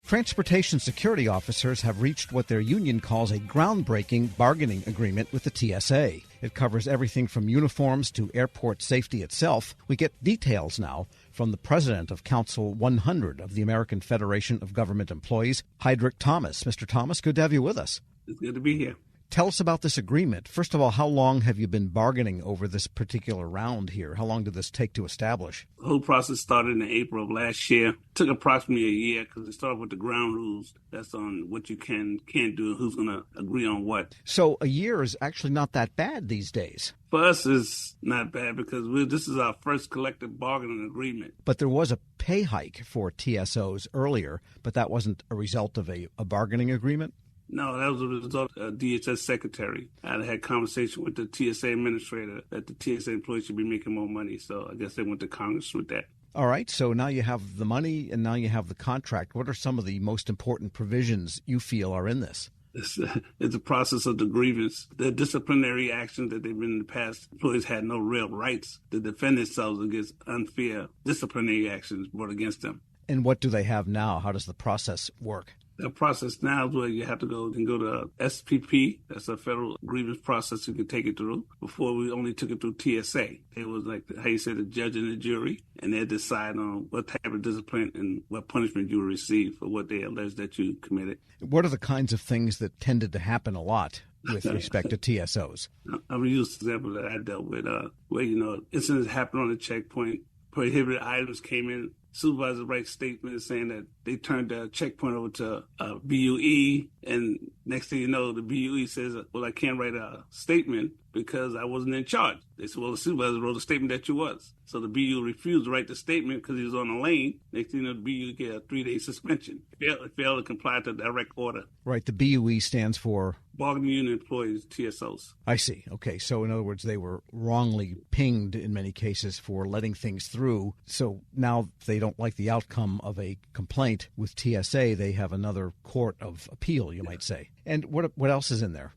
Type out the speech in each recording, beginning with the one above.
Transportation security officers have reached what their union calls a groundbreaking bargaining agreement with the TSA. It covers everything from uniforms to airport safety itself. We get details now from the president of Council 100 of the American Federation of Government Employees, Hydrick Thomas. Mr. Thomas, good to have you with us. It's good to be here. Tell us about this agreement. First of all, how long have you been bargaining over this particular round here? How long did this take to establish? The whole process started in April of last year. It took approximately a year because it started with the ground rules. That's on what you can't do and who's going to agree on what. So a year is actually not that bad these days. For us, it's not bad because this is our first collective bargaining agreement. But there was a pay hike for TSOs earlier, but that wasn't a result of a bargaining agreement? No, that was a result of DHS secretary. I had a conversation with the TSA administrator that the TSA employees should be making more money. So I guess they went to Congress with that. All right. So now you have the money and now you have the contract. What are some of the most important provisions you feel are in this? It's a process of the grievance. The disciplinary actions that they've been in the past, employees had no real rights to defend themselves against unfair disciplinary actions brought against them. And what do they have now? How does the process work? The process now is where you have to go to SPP. That's a federal grievance process you can take it through. Before, we only took it through TSA. It was like, how you say, the judge and the jury, and they decide on what type of discipline and what punishment you will receive for what they allege that you committed. What are the kinds of things that tended to happen a lot with respect to TSOs? I'm going to use the example that I dealt with, where, incidents happened on the checkpoint, prohibited items came in, supervisor writes statements saying that they turned the checkpoint over to BUE, and next thing you know, the BUE says, well, I can't write a statement because I wasn't in charge. They said, well, the supervisor wrote a statement that you was. So the BUE refused to write the statement because he was on the lane. Next thing you know, the BUE get a 3-day suspension. It failed to comply to direct order. Right, the BUE stands for? Bargaining Unit Employees, TSOs. I see. Okay, so in other words, they were wrongly pinged in many cases for letting things through. So now they don't like the outcome of a complaint with TSA. They have another court of appeal, you might say. And what else is in there?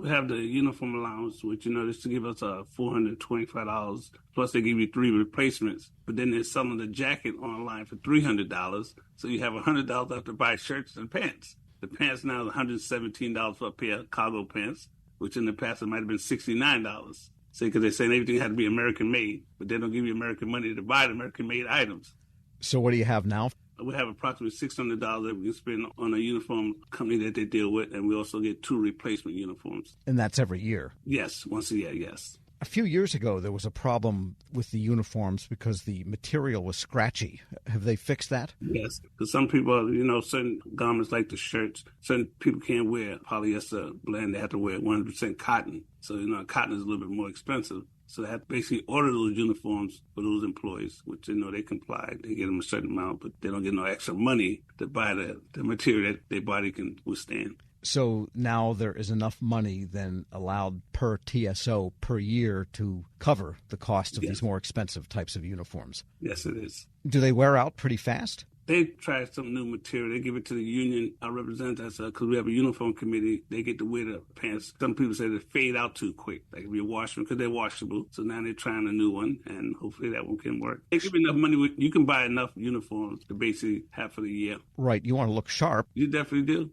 We have the uniform allowance, which, is to give us $425. Plus, they give you 3 replacements. But then they're selling the jacket online for $300. So you have $100 left to buy shirts and pants. The pants now is $117 for a pair of cargo pants, which in the past it might have been $69. See, because they're saying everything had to be American made, but they don't give you American money to buy the American made items. So what do you have now? We have approximately $600 that we can spend on a uniform company that they deal with, and we also get 2 replacement uniforms. And that's every year? Yes, once a year, yes. A few years ago, there was a problem with the uniforms because the material was scratchy. Have they fixed that? Yes, because some people, certain garments like the shirts, certain people can't wear polyester blend. They have to wear 100% cotton. So, cotton is a little bit more expensive. So they have to basically order those uniforms for those employees, which, they comply. They get them a certain amount, but they don't get no extra money to buy the material that their body can withstand. So now there is enough money then allowed per TSO per year to cover the cost of these more expensive types of uniforms. Yes, it is. Do they wear out pretty fast? They try some new material. They give it to the union. I represent us because we have a uniform committee. They get to wear the pants. Some people say they fade out too quick. Like if you wash them because they're washable. So now they're trying a new one, and hopefully that one can work. They give you enough money. You can buy enough uniforms to basically have for the year. Right. You want to look sharp. You definitely do.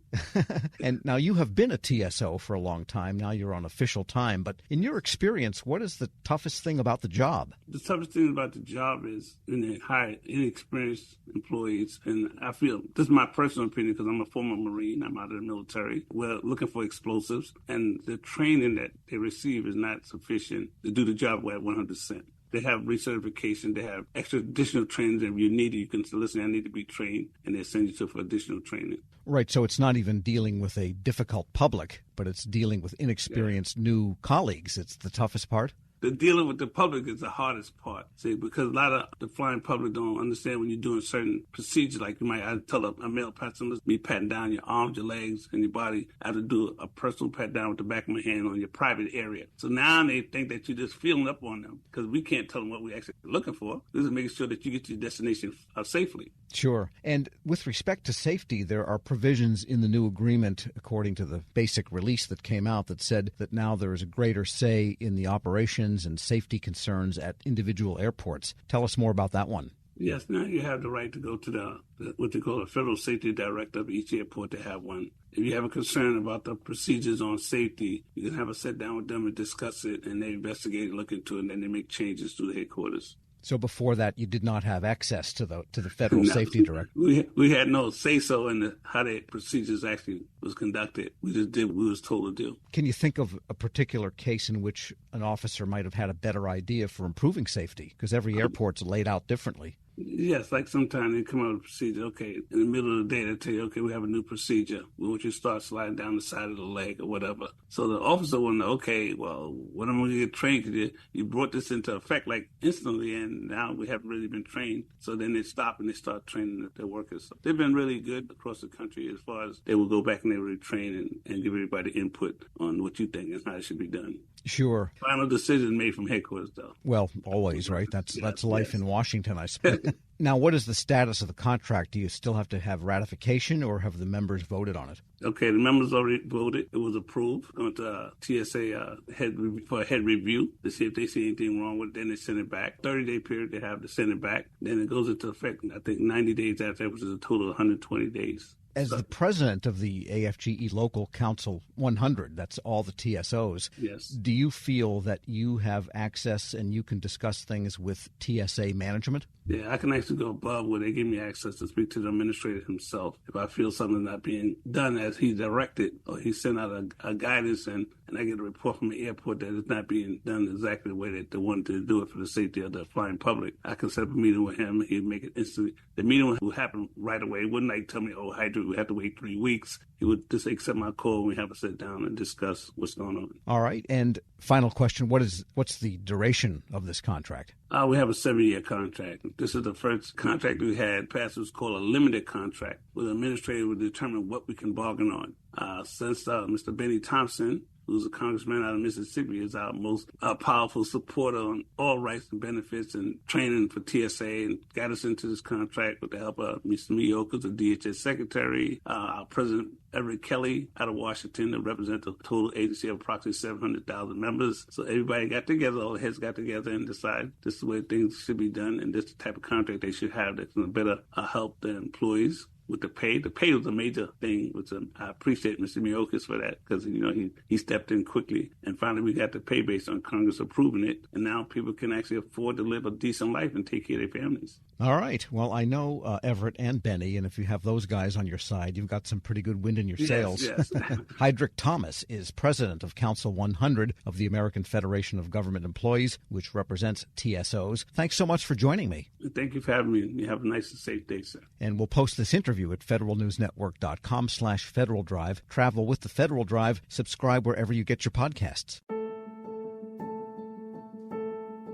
And now you have been a TSO for a long time. Now you're on official time. But in your experience, what is the toughest thing about the job? The toughest thing about the job is when they hire inexperienced employees. And I feel, this is my personal opinion because I'm a former Marine, I'm out of the military. We're looking for explosives, and the training that they receive is not sufficient to do the job at 100%. They have recertification, they have extra additional training. If you need it, you can say, listen, I need to be trained, and they send you to for additional training. Right, so it's not even dealing with a difficult public, but it's dealing with inexperienced new colleagues. It's the toughest part? The dealing with the public is the hardest part, see, because a lot of the flying public don't understand when you're doing certain procedures. Like I tell a male passenger, me patting down your arms, your legs, and your body. I have to do a personal pat down with the back of my hand on your private area. So now they think that you're just feeling up on them because we can't tell them what we're actually looking for. This is making sure that you get to your destination safely. Sure. And with respect to safety, there are provisions in the new agreement, according to the basic release that came out, that said that now there is a greater say in the operations and safety concerns at individual airports. Tell us more about that one. Yes, now you have the right to go to the what they call a federal safety director of each airport to have one. If you have a concern about the procedures on safety, you can have a sit down with them and discuss it, and they investigate and look into it, and then they make changes to the headquarters. So before that, you did not have access to the federal safety director. We had no say so in how the procedures actually was conducted. We just did what we was told to do. Can you think of a particular case in which an officer might have had a better idea for improving safety? Because every airport's laid out differently. Yes, like sometimes they come up with a procedure. Okay, in the middle of the day, they tell you, okay, we have a new procedure. We want you to start sliding down the side of the leg or whatever. So the officer will know, okay, well, when am I going to get trained? Because you brought this into effect like instantly, and now we haven't really been trained. So then they stop and they start training their workers. So they've been really good across the country as far as they will go back and they will retrain and give everybody input on what you think and how it should be done. Sure. Final decision made from headquarters, though. Well, always, right? That's life in Washington, I suppose. Now, what is the status of the contract? Do you still have to have ratification, or have the members voted on it? Okay, the members already voted. It was approved. Going to TSA for a head review to see if they see anything wrong with it. Then they send it back. 30-day period they have to send it back. Then it goes into effect, I think, 90 days after that, which is a total of 120 days. As the president of the AFGE Local Council 100, that's all the TSOs, yes. Do you feel that you have access and you can discuss things with TSA management? Yeah, I can actually go above where they give me access to speak to the administrator himself. If I feel something not being done as he directed, or he sent out a guidance and I get a report from the airport that it's not being done exactly the way that they wanted to do it for the safety of the flying public, I can set up a meeting with him. He'd make it instantly. The meeting would happen right away. He wouldn't like tell me, oh, Hydrick, we have to wait 3 weeks. He would just accept my call and we have to sit down and discuss what's going on. All right. And final question, what's the duration of this contract? We have a 7-year contract. This is the first contract we had passed. It was called a limited contract, where the administrator would determine what we can bargain on. Since Mr. Benny Thompson, who's a congressman out of Mississippi, is our most powerful supporter on all rights and benefits and training for TSA, and got us into this contract with the help of Mr. Miyokas, the DHS secretary, our president, Everett Kelly, out of Washington, to represent the total agency of approximately 700,000 members. So everybody got together, all the heads got together and decided this is the way things should be done, and this is the type of contract they should have that's going to better help the employees with the pay. The pay was a major thing, which I appreciate Mr. Miyokas for that, because he stepped in quickly, and finally we got the pay based on Congress approving it, and now people can actually afford to live a decent life and take care of their families. All right. Well, I know Everett and Benny, and if you have those guys on your side, you've got some pretty good wind in your sails. Yes. Hydrick Thomas is president of Council 100 of the American Federation of Government Employees, which represents TSOs. Thanks so much for joining me. Thank you for having me. You have a nice and safe day, sir. And we'll post this interview at federalnewsnetwork.com/Federal Drive. Travel with the Federal Drive. Subscribe wherever you get your podcasts.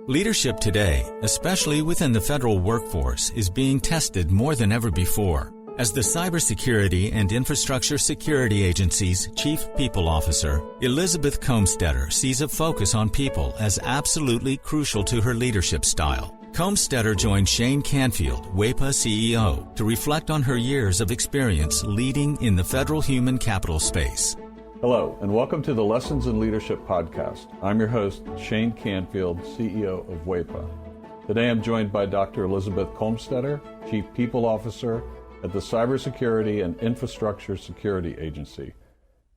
Leadership today, especially within the federal workforce, is being tested more than ever before. As the Cybersecurity and Infrastructure Security Agency's Chief People Officer, Elizabeth Comstetter sees a focus on people as absolutely crucial to her leadership style. Comstetter joined Shane Canfield, WEPA CEO, to reflect on her years of experience leading in the federal human capital space. Hello, and welcome to the Lessons in Leadership podcast. I'm your host, Shane Canfield, CEO of WEPA. Today I'm joined by Dr. Elizabeth Comstetter, Chief People Officer at the Cybersecurity and Infrastructure Security Agency.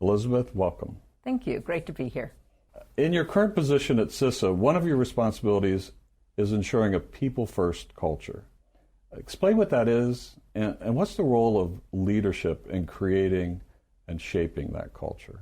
Elizabeth, welcome. Thank you. Great to be here. In your current position at CISA, one of your responsibilities is ensuring a people-first culture. Explain what that is, and what's the role of leadership in creating and shaping that culture?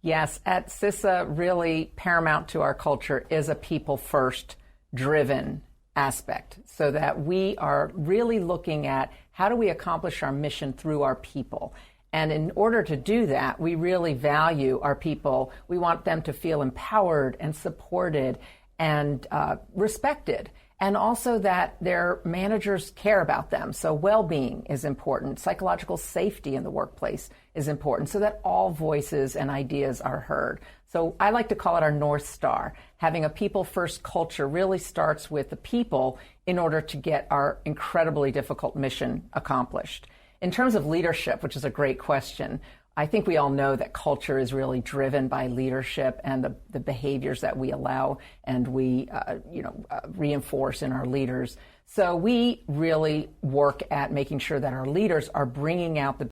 Yes, at CISA, really paramount to our culture is a people-first driven aspect, so that we are really looking at how do we accomplish our mission through our people. And in order to do that, we really value our people. We want them to feel empowered and supported and respected, and also that their managers care about them. So well-being is important. Psychological safety in the workplace is important, so that all voices and ideas are heard. So I like to call it our North Star. Having a people-first culture really starts with the people in order to get our incredibly difficult mission accomplished. In terms of leadership, which is a great question, I think we all know that culture is really driven by leadership and the behaviors that we allow and we reinforce in our leaders. So we really work at making sure that our leaders are bringing out the